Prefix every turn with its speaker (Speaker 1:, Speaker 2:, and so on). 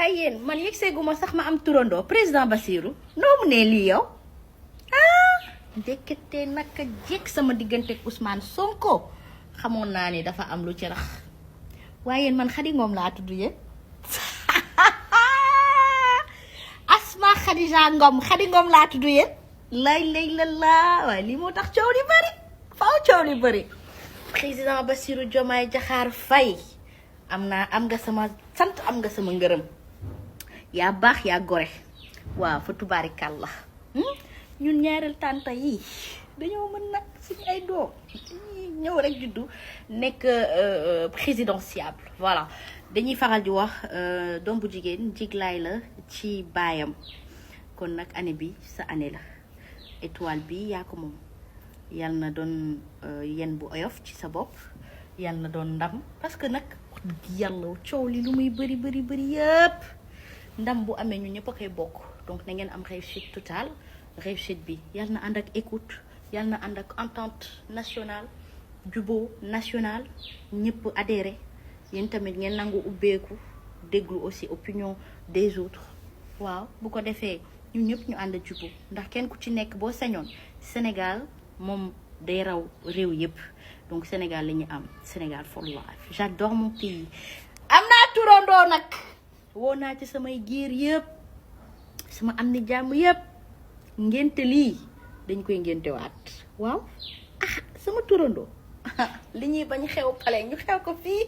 Speaker 1: waaye yéen man yegg seeguma sax ma am turandoo président Bassirou noo mu ne lii yow ndekete naka jekk sama diggante ak Ousmane Sonko xamoon naa ni dafa am lu ci rax waaye yéen man Khady Ngom laa tudd yéen Asma Khadija Ngom Khady Ngom laa tudd yéen lay la waaye lii moo tax coow li bëri faaw coow li bëri président Bassirou Diomaye Diakhar Faye am nga sama sant am nga sama ngërëm yaa baax yaa gore waaw fa tubaarikàlla ñun ñaareel tànta yi dañoo mën nag suñu ay doom ñëw rek juddu nekk présidentiable voilà dañuy faral di wax doom bu jigéen jiglaay la ci baayam kon nag année bi sa année la étoile bi yaa ko moom yal na doon yen bu oyof ci sa bopp yal na doon ndam parce que nag wax dëgg yàlla coow li lu muy bëri yëpp ndam bu amee ñu ñëpp a koy bokk donc na ngeen am réussite totale réussite bi yal na ànd ak écoute yal na ànd ak entente nationale jubóo national ñëpp adhéré yéen tamit ngeen nangu ubbeeku déglu aussi opinion des autres waaw bu ko defee ñun ñëpp ñu ànd jubóo ndax kenn ku ci nekk boo sañoon Sénégal moom day raw réew yëpp donc Sénégal la ñu am Sénégal for life j'adore mon pays am naa turandoo nag woo naa ci samay giir yëpp sama am ni jàmm yëpp ngénte lii dañ koy ngéntewaat waaw sama turandoo li ñuy bañ xew pale ñu xew ko fii